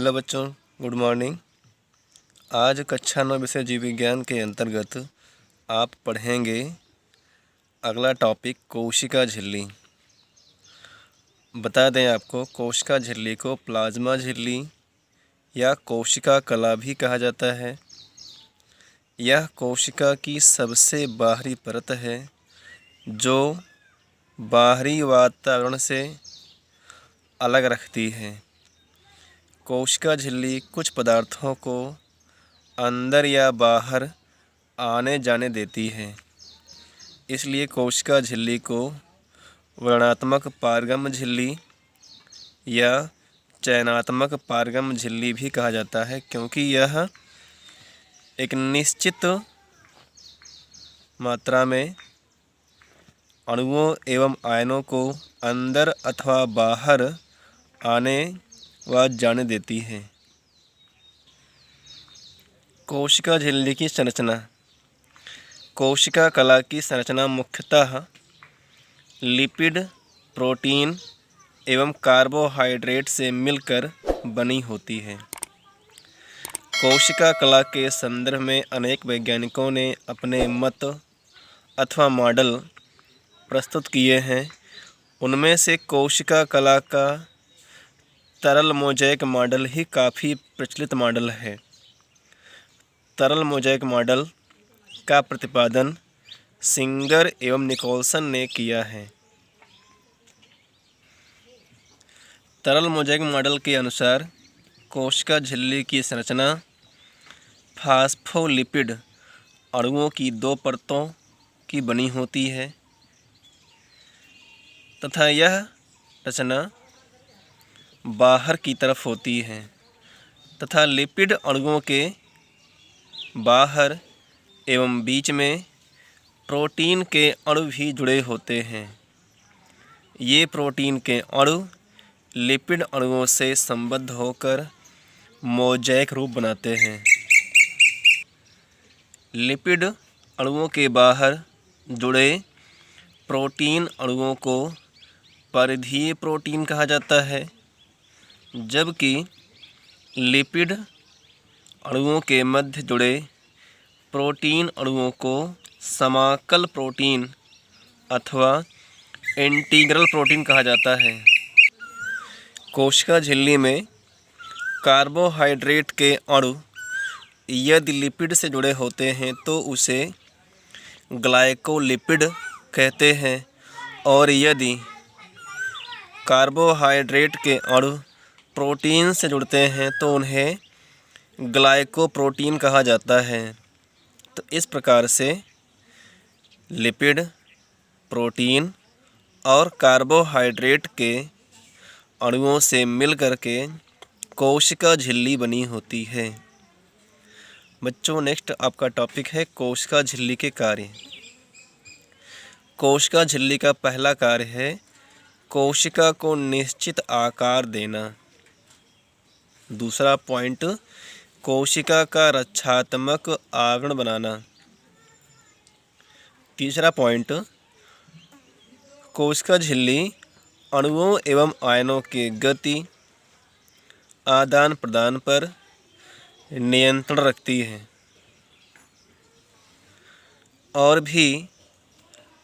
Hello बच्चों, good morning. आज कक्षा 9 विषय जीव विज्ञान के अंतर्गत आप पढ़ेंगे अगला टॉपिक कोशिका झिल्ली। बता दें आपको, कोशिका झिल्ली को प्लाज्मा झिल्ली या कोशिका कला भी कहा जाता है। यह कोशिका की सबसे बाहरी परत है जो बाहरी वातावरण से अलग रखती है। कोशिका झिल्ली कुछ पदार्थों को अंदर या बाहर आने जाने देती है, इसलिए कोशिका झिल्ली को वर्णात्मक पारगम्य झिल्ली या चयनात्मक पारगम्य झिल्ली भी कहा जाता है, क्योंकि यह एक निश्चित मात्रा में अणुओं एवं आयनों को अंदर अथवा बाहर आने व जाने देती है। कोशिका झिल्ली की संरचना। कोशिका कला की संरचना मुख्यतः लिपिड, प्रोटीन एवं कार्बोहाइड्रेट से मिलकर बनी होती है। कोशिका कला के संदर्भ में अनेक वैज्ञानिकों ने अपने मत अथवा मॉडल प्रस्तुत किए हैं। उनमें से कोशिका कला का तरल मोज़ेक मॉडल ही काफ़ी प्रचलित मॉडल है। तरल मोज़ेक मॉडल का प्रतिपादन सिंगर एवं निकोलसन ने किया है। तरल मोज़ेक मॉडल के अनुसार कोशिका झिल्ली की संरचना फास्फोलिपिड अणुओं की 2 परतों की बनी होती है तथा यह रचना बाहर की तरफ होती है तथा लिपिड अणुओं के बाहर एवं बीच में प्रोटीन के अणु भी जुड़े होते हैं। ये प्रोटीन के अणु लिपिड अणुओं से संबद्ध होकर मोज़ेक रूप बनाते हैं। लिपिड अणुओं के बाहर जुड़े प्रोटीन अणुओं को परिधीय प्रोटीन कहा जाता है, जबकि लिपिड अणुओं के मध्य जुड़े प्रोटीन अणुओं को समाकल प्रोटीन अथवा इंटीग्रल प्रोटीन कहा जाता है। कोशिका झिल्ली में कार्बोहाइड्रेट के अणु यदि लिपिड से जुड़े होते हैं तो उसे ग्लाइकोलिपिड कहते हैं, और यदि कार्बोहाइड्रेट के अणु प्रोटीन से जुड़ते हैं तो उन्हें ग्लाइकोप्रोटीन कहा जाता है। तो इस प्रकार से लिपिड, प्रोटीन और कार्बोहाइड्रेट के अणुओं से मिलकर के कोशिका झिल्ली बनी होती है। बच्चों, नेक्स्ट आपका टॉपिक है कोशिका झिल्ली के कार्य। कोशिका झिल्ली का पहला कार्य है कोशिका को निश्चित आकार देना। दूसरा पॉइंट, कोशिका का रक्षात्मक आवरण बनाना। तीसरा पॉइंट, कोशिका झिल्ली अणुओं एवं आयनों के गति, आदान प्रदान पर नियंत्रण रखती है। और भी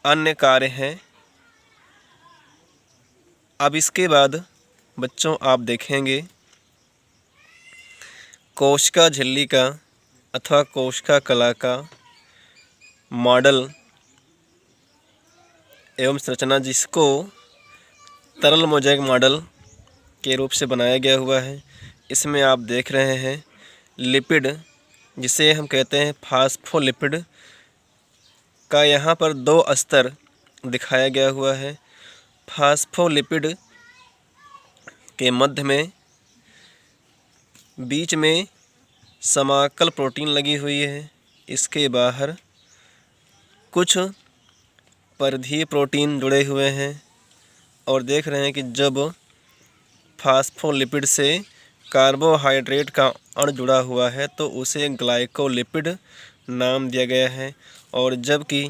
अन्य कार्य हैं। अब इसके बाद बच्चों आप देखेंगे कोशिका झिल्ली का अथवा कोशिका कला का मॉडल एवं संरचना, जिसको तरल मोज़ेक मॉडल के रूप से बनाया गया हुआ है। इसमें आप देख रहे हैं लिपिड, जिसे हम कहते हैं फास्फोलिपिड का यहाँ पर 2 स्तर दिखाया गया हुआ है। फास्फोलिपिड के मध्य में बीच में समाकल प्रोटीन लगी हुई है। इसके बाहर कुछ परिधीय प्रोटीन जुड़े हुए हैं, और देख रहे हैं कि जब फास्फोलिपिड से कार्बोहाइड्रेट का अणु जुड़ा हुआ है तो उसे ग्लाइकोलिपिड नाम दिया गया है, और जबकि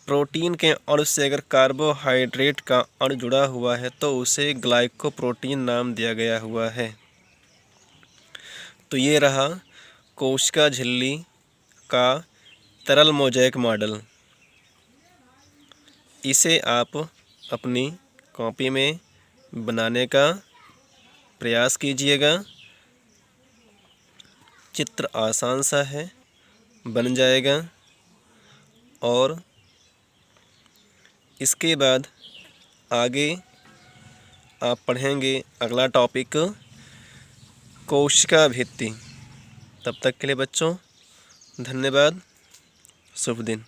प्रोटीन के अणु से अगर कार्बोहाइड्रेट का अणु जुड़ा हुआ है तो उसे ग्लाइकोप्रोटीन नाम दिया गया हुआ है। तो ये रहा कोशिका झिल्ली का तरल मोज़ेक मॉडल। इसे आप अपनी कॉपी में बनाने का प्रयास कीजिएगा। चित्र आसान सा है, बन जाएगा। और इसके बाद आगे आप पढ़ेंगे अगला टॉपिक कोशिका भित्ति। तब तक के लिए बच्चों धन्यवाद। शुभ दिन।